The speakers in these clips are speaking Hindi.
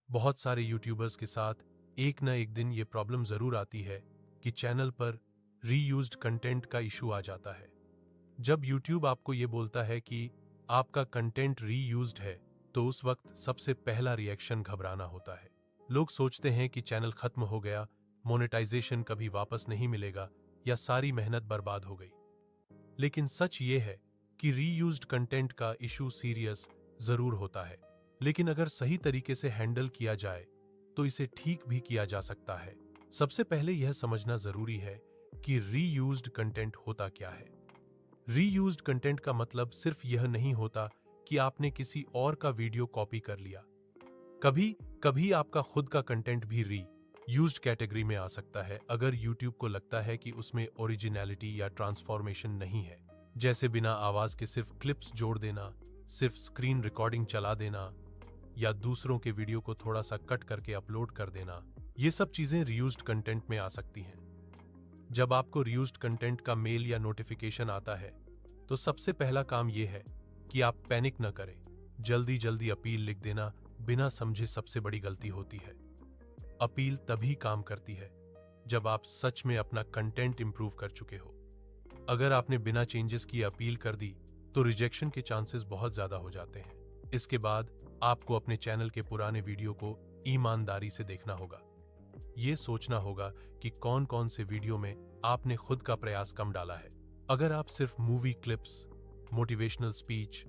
बहुत सारे यूट्यूबर्स के साथ एक न एक दिन ये प्रॉब्लम जरूर आती है कि चैनल पर रीयूज्ड कंटेंट का इशू आ जाता है। जब यूट्यूब आपको ये बोलता है कि आपका कंटेंट रीयूज्ड है, तो उस वक्त सबसे पहला रिएक्शन घबराना होता है। लोग सोचते हैं कि चैनल खत्म हो गया, मोनेटाइजेशन कभी वापस नहीं मिलेगा या सारी मेहनत बर्बाद हो गई। लेकिन सच ये है कि रीयूज्ड कंटेंट का इशू सीरियस जरूर होता है, लेकिन अगर सही तरीके से हैंडल किया जाए तो इसे ठीक भी किया जा सकता है। सबसे पहले यह समझना जरूरी है कि रीयूज्ड कंटेंट होता क्या है। रीयूज्ड कंटेंट का मतलब सिर्फ यह नहीं होता कि आपने किसी और का वीडियो कॉपी कर लिया। कभी कभी आपका खुद का कंटेंट भी री यूज्ड कैटेगरी में आ सकता है, अगर यूट्यूब को लगता है कि उसमें ओरिजिनलिटी या ट्रांसफॉर्मेशन नहीं है। जैसे बिना आवाज के सिर्फ क्लिप्स जोड़ देना, सिर्फ स्क्रीन रिकॉर्डिंग चला देना या दूसरों के वीडियो को थोड़ा सा कट करके अपलोड कर देना। ये सब चीजें रीयूज्ड कंटेंट में आ सकती हैं। जब आपको रीयूज्ड कंटेंट का मेल या नोटिफिकेशन आता है, तो सबसे पहला काम यह है कि आप पैनिक न करें। जल्दी जल्दी अपील लिख देना बिना समझे सबसे बड़ी गलती होती है। अपील तभी काम करती है जब आप सच में अपना कंटेंट इंप्रूव कर चुके हो। अगर आपने बिना चेंजेस किए अपील कर दी, तो रिजेक्शन के चांसेस बहुत ज्यादा हो जाते हैं। इसके बाद आपको अपने चैनल के पुराने वीडियो को ईमानदारी से देखना होगा। ये सोचना होगा कि कौन कौन से वीडियो में आपने खुद का प्रयास कम डाला है। अगर आप सिर्फ movie clips, motivational speech,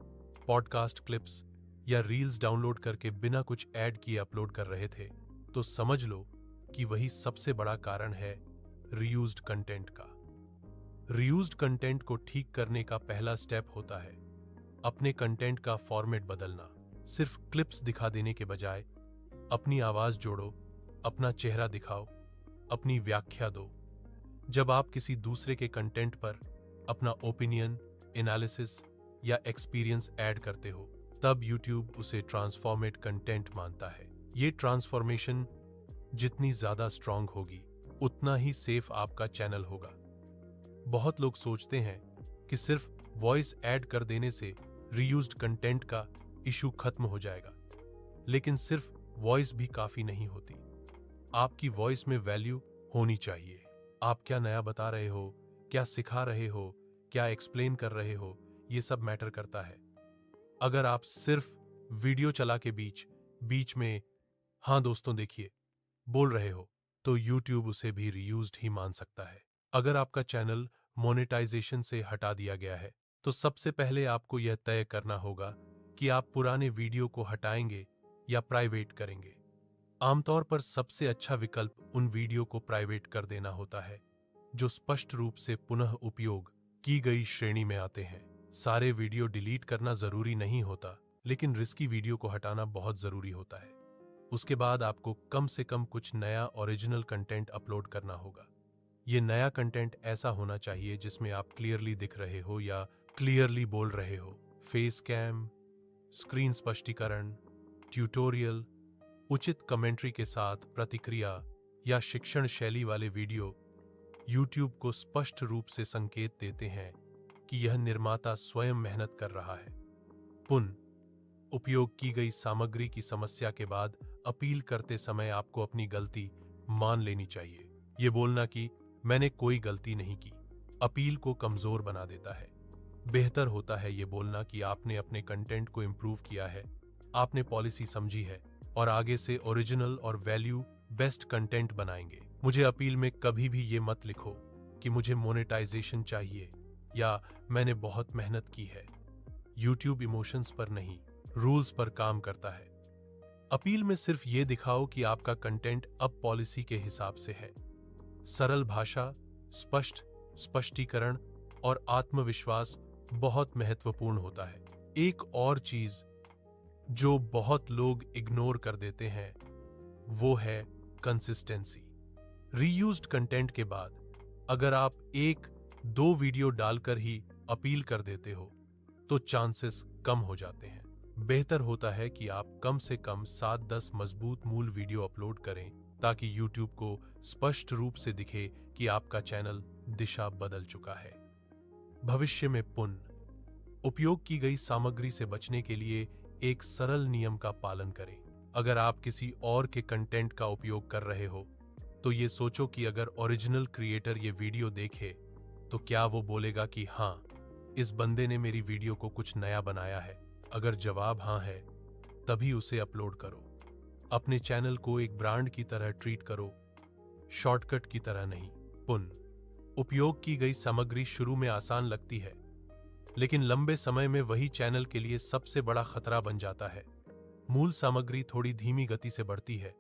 podcast clips या रील्स डाउनलोड करके बिना कुछ ऐड किए अपलोड कर रहे थे, तो समझ लो कि वही सबसे बड़ा कारण है रीयूज्ड कंटेंट का। रीयूज्ड कंटेंट को ठीक करने का पहला स्टेप होता है अपने कंटेंट का फॉर्मेट बदलना। सिर्फ क्लिप्स दिखा देने के बजाय अपनी आवाज जोड़ो, अपना चेहरा दिखाओ, अपनी व्याख्या दो। जब आप किसी दूसरे के कंटेंट पर अपना ओपिनियन, एनालिसिस या एक्सपीरियंस ऐड करते हो, तब यूट्यूब उसे ट्रांसफॉर्मेड कंटेंट मानता है। ये ट्रांसफॉर्मेशन जितनी ज्यादा स्ट्रांग होगी, उतना ही सेफ आपका चैनल होगा। बहुत लोग सोचते हैं कि सिर्फ वॉइस ऐड कर देने से रीयूज्ड कंटेंट का इशू खत्म हो जाएगा, लेकिन सिर्फ वॉइस भी काफी नहीं होती। आपकी वॉइस में वैल्यू होनी चाहिए। आप क्या नया बता रहे हो, क्या सिखा रहे हो, क्या एक्सप्लेन कर रहे हो, ये सब मैटर करता है। अगर आप सिर्फ वीडियो चला के बीच बीच में हाँ दोस्तों देखिए बोल रहे हो, तो यूट्यूब उसे भी रीयूज्ड ही मान सकता है। अगर आपका चैनल मोनेटाइजेशन से हटा दिया गया है, तो सबसे पहले आपको यह तय करना होगा कि आप पुराने वीडियो को हटाएंगे या प्राइवेट करेंगे। आमतौर पर सबसे अच्छा विकल्प उन वीडियो को प्राइवेट कर देना होता है जो स्पष्ट रूप से पुनः उपयोग की गई श्रेणी में आते हैं। सारे वीडियो डिलीट करना जरूरी नहीं होता, लेकिन रिस्की वीडियो को हटाना बहुत जरूरी होता है। उसके बाद आपको कम से कम कुछ नया ओरिजिनल कंटेंट अपलोड करना होगा। ये नया कंटेंट ऐसा होना चाहिए जिसमें आप क्लियरली दिख रहे हो या क्लियरली बोल रहे हो। फेस कैम, स्क्रीन स्पष्टीकरण, ट्यूटोरियल, उचित कमेंट्री के साथ प्रतिक्रिया या शिक्षण शैली वाले वीडियो यूट्यूब को स्पष्ट रूप से संकेत देते हैं कि यह निर्माता स्वयं मेहनत कर रहा है। पुनः उपयोग की गई सामग्री की समस्या के बाद अपील करते समय आपको अपनी गलती मान लेनी चाहिए। ये बोलना कि मैंने कोई गलती नहीं की, अपील को कमजोर बना देता है। बेहतर होता है ये बोलना कि आपने अपने कंटेंट को इंप्रूव किया है, आपने पॉलिसी समझी है और आगे से ओरिजिनल और वैल्यू बेस्ट कंटेंट बनाएंगे। मुझे अपील में कभी भी ये मत लिखो कि मुझे मोनेटाइजेशन चाहिए या मैंने बहुत मेहनत की है। यूट्यूब इमोशंस पर नहीं, रूल्स पर काम करता है। अपील में सिर्फ ये दिखाओ कि आपका कंटेंट अब पॉलिसी के हिसाब से है। सरल भाषा, स्पष्ट स्पष्टीकरण और आत्मविश्वास बहुत महत्वपूर्ण होता है। एक और चीज जो बहुत लोग इग्नोर कर देते हैं, वो है कंसिस्टेंसी। रीयूज्ड कंटेंट के बाद अगर आप 1-2 वीडियो डालकर ही अपील कर देते हो, तो चांसेस कम हो जाते हैं। बेहतर होता है कि आप कम से कम 7-10 मजबूत मूल वीडियो अपलोड करें, ताकि यूट्यूब को स्पष्ट रूप से दिखे कि आपका चैनल दिशा बदल चुका है। भविष्य में पुनः उपयोग की गई सामग्री से बचने के लिए एक सरल नियम का पालन करें। अगर आप किसी और के कंटेंट का उपयोग कर रहे हो तो ये सोचो कि अगर ओरिजिनल क्रिएटर ये वीडियो देखे तो क्या वो बोलेगा कि हाँ, इस बंदे ने मेरी वीडियो को कुछ नया बनाया है। अगर जवाब हाँ है, तभी उसे अपलोड करो। अपने चैनल को एक ब्रांड की तरह ट्रीट करो, शॉर्टकट की तरह नहीं। पुनः उपयोग की गई सामग्री शुरू में आसान लगती है, लेकिन लंबे समय में वही चैनल के लिए सबसे बड़ा खतरा बन जाता है। मूल सामग्री थोड़ी धीमी गति से बढ़ती है,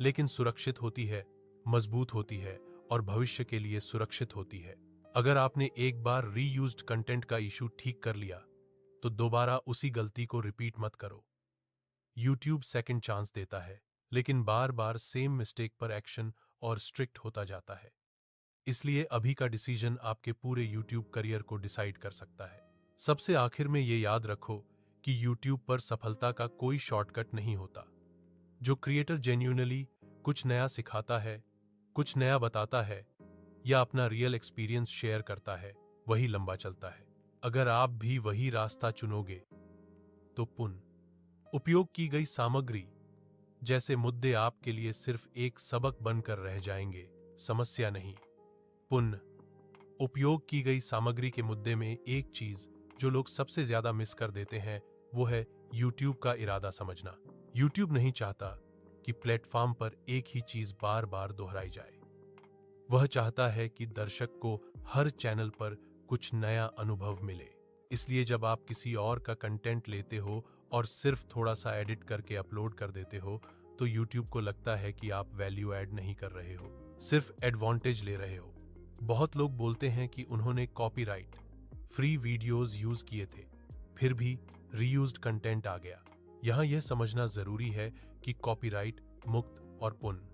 लेकिन सुरक्षित होती है, मजबूत होती है और भविष्य के लिए सुरक्षित होती है। अगर आपने एक बार रीयूज्ड कंटेंट का इशू ठीक कर लिया, तो दोबारा उसी गलती को रिपीट मत करो। YouTube सेकंड चांस देता है, लेकिन बार बार सेम मिस्टेक पर एक्शन और स्ट्रिक्ट होता जाता है। इसलिए अभी का डिसीजन आपके पूरे YouTube करियर को डिसाइड कर सकता है। सबसे आखिर में ये याद रखो कि YouTube पर सफलता का कोई शॉर्टकट नहीं होता। जो क्रिएटर जेन्युइनली कुछ नया सिखाता है, कुछ नया बताता है या अपना रियल एक्सपीरियंस शेयर करता है, वही लंबा चलता है। अगर आप भी वही रास्ता चुनोगे तो पुनः उपयोग की गई सामग्री जैसे मुद्दे आपके लिए सिर्फ एक सबक बनकर रह जाएंगे, समस्या नहीं। पुनः उपयोग की गई सामग्री के मुद्दे में एक चीज जो लोग सबसे ज्यादा मिस कर देते हैं वो है YouTube का इरादा समझना। YouTube नहीं चाहता कि प्लेटफॉर्म पर एक ही चीज बार बार दोहराई जाए। वह चाहता है कि दर्शक को हर चैनल पर कुछ नया अनुभव मिले। इसलिए जब आप किसी और का कंटेंट लेते हो और सिर्फ थोड़ा सा एडिट करके अपलोड कर देते हो, तो YouTube को लगता है कि आप वैल्यू ऐड नहीं कर रहे हो, सिर्फ एडवांटेज ले रहे हो। बहुत लोग बोलते हैं कि उन्होंने कॉपीराइट फ्री वीडियोस यूज किए थे, फिर भी रीयूज्ड कंटेंट आ गया। यहां यह समझना जरूरी है कि कॉपीराइट मुक्त और पुनः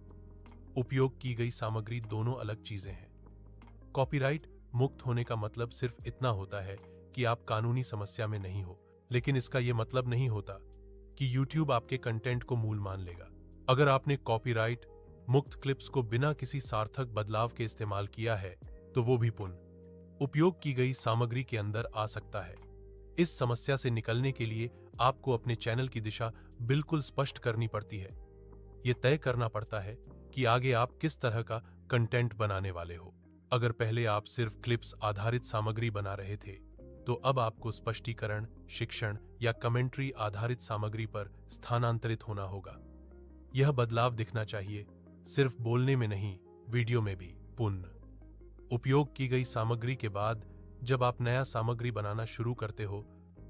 उपयोग की गई सामग्री दोनों अलग चीजें हैं। कॉपीराइट मुक्त होने का मतलब सिर्फ इतना होता है कि आप कानूनी समस्या में नहीं हो, लेकिन इसका यह मतलब नहीं होता कि YouTube आपके कंटेंट को मूल मान लेगा। अगर आपने कॉपीराइट मुक्त क्लिप्स को बिना किसी सार्थक बदलाव के इस्तेमाल किया है, तो वो भी पुनः उपयोग की गई सामग्री के अंदर आ सकता है। इस समस्या से निकलने के लिए आपको अपने चैनल की दिशा बिल्कुल स्पष्ट करनी पड़ती है। यह तय करना पड़ता है कि आगे आप किस तरह का कंटेंट बनाने वाले हो। अगर पहले आप सिर्फ क्लिप्स आधारित सामग्री बना रहे थे, तो अब आपको स्पष्टीकरण, शिक्षण या कमेंट्री आधारित सामग्री पर स्थानांतरित होना होगा। यह बदलाव दिखना चाहिए, सिर्फ बोलने में नहीं, वीडियो में भी। पुनः उपयोग की गई सामग्री के बाद जब आप नया सामग्री बनाना शुरू करते हो,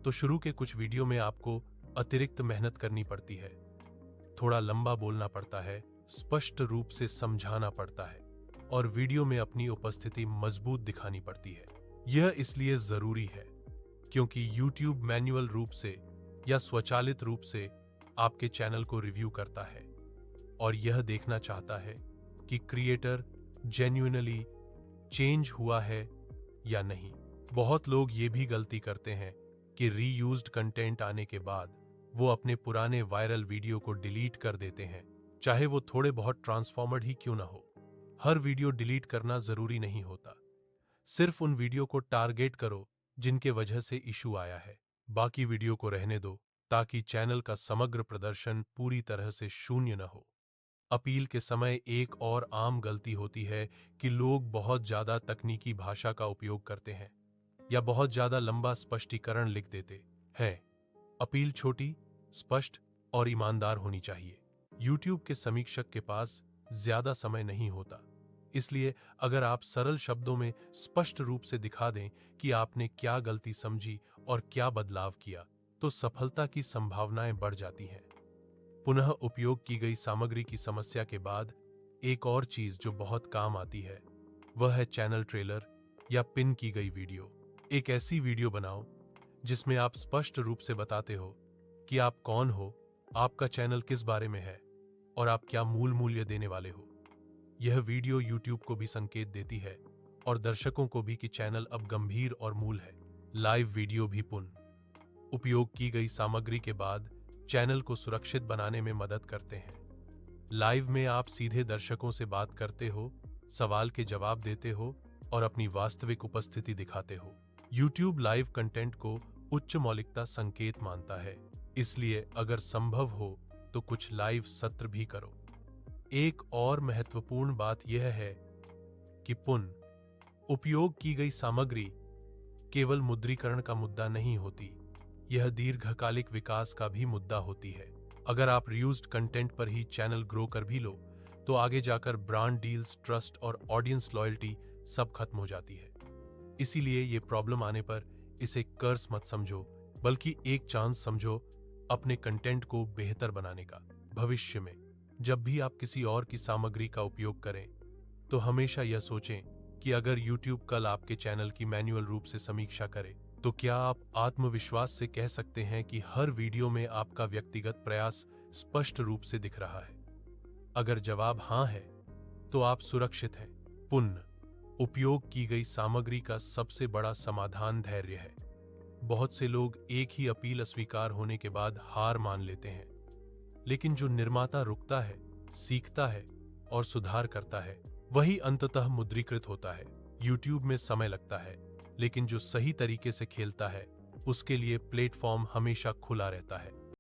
तो शुरू के कुछ वीडियो में आपको अतिरिक्त मेहनत करनी पड़ती है। थोड़ा लंबा बोलना पड़ता है, स्पष्ट रूप से समझाना पड़ता है और वीडियो में अपनी उपस्थिति मजबूत दिखानी पड़ती है। यह इसलिए जरूरी है क्योंकि YouTube मैन्युअल रूप से या स्वचालित रूप से आपके चैनल को रिव्यू करता है और यह देखना चाहता है कि क्रिएटर जेन्युइनली चेंज हुआ है या नहीं। बहुत लोग ये भी गलती करते हैं कि रीयूज्ड कंटेंट आने के बाद वो अपने पुराने वायरल वीडियो को डिलीट कर देते हैं, चाहे वो थोड़े बहुत ट्रांसफॉर्मर्ड ही क्यों ना हो। हर वीडियो डिलीट करना जरूरी नहीं होता। सिर्फ उन वीडियो को टारगेट करो जिनके वजह से इशू आया है। बाकी वीडियो को रहने दो ताकि चैनल का समग्र प्रदर्शन पूरी तरह से शून्य न हो। अपील के समय एक और आम गलती होती है कि लोग बहुत ज्यादा तकनीकी भाषा का उपयोग करते हैं या बहुत ज्यादा लंबा स्पष्टीकरण लिख देते हैं। अपील छोटी, स्पष्ट और ईमानदार होनी चाहिए। YouTube के समीक्षक के पास ज्यादा समय नहीं होता, इसलिए अगर आप सरल शब्दों में स्पष्ट रूप से दिखा दें कि आपने क्या गलती समझी और क्या बदलाव किया, तो सफलता की संभावनाएं बढ़ जाती हैं। पुनः उपयोग की गई सामग्री की समस्या के बाद एक और चीज जो बहुत काम आती है, वह है चैनल ट्रेलर या पिन की गई वीडियो। एक ऐसी वीडियो बनाओ जिसमें आप स्पष्ट रूप से बताते हो कि आप कौन हो, आपका चैनल किस बारे में है और आप क्या मूल मूल्य देने वाले हो। यह वीडियो YouTube को भी संकेत देती है और दर्शकों को भी कि चैनल अब गंभीर और मूल है। लाइव वीडियो भी पुनः उपयोग की गई सामग्री के बाद चैनल को सुरक्षित बनाने में मदद करते हैं। लाइव में आप सीधे दर्शकों से बात करते हो, सवाल के जवाब देते हो और अपनी वास्तविक उपस्थिति दिखाते हो। YouTube लाइव कंटेंट को उच्च मौलिकता संकेत मानता है, इसलिए अगर संभव हो तो कुछ लाइव सत्र भी करो। एक और महत्वपूर्ण बात यह है कि पुनः उपयोग की गई सामग्री केवल मुद्रीकरण का मुद्दा नहीं होती, यह दीर्घकालिक विकास का भी मुद्दा होती है। अगर आप रीयूज्ड कंटेंट पर ही चैनल ग्रो कर भी लो तो आगे जाकर ब्रांड डील्स, ट्रस्ट और ऑडियंस लॉयल्टी सब खत्म हो जाती है। इसीलिए ये प्रॉब्लम आने पर इसे कर्स मत समझो, बल्कि एक चांस समझो अपने कंटेंट को बेहतर बनाने का। भविष्य में जब भी आप किसी और की सामग्री का उपयोग करें तो हमेशा यह सोचें कि अगर YouTube कल आपके चैनल की मैन्युअल रूप से समीक्षा करे तो क्या आप आत्मविश्वास से कह सकते हैं कि हर वीडियो में आपका व्यक्तिगत प्रयास स्पष्ट रूप से दिख रहा है? अगर जवाब हां है तो आप सुरक्षित हैं। पुनः उपयोग की गई सामग्री का सबसे बड़ा समाधान धैर्य है। बहुत से लोग एक ही अपील अस्वीकार होने के बाद हार मान लेते हैं, लेकिन जो निर्माता रुकता है, सीखता है और सुधार करता है, वही अंततः मुद्रीकृत होता है। YouTube में समय लगता है, लेकिन जो सही तरीके से खेलता है उसके लिए प्लेटफॉर्म हमेशा खुला रहता है।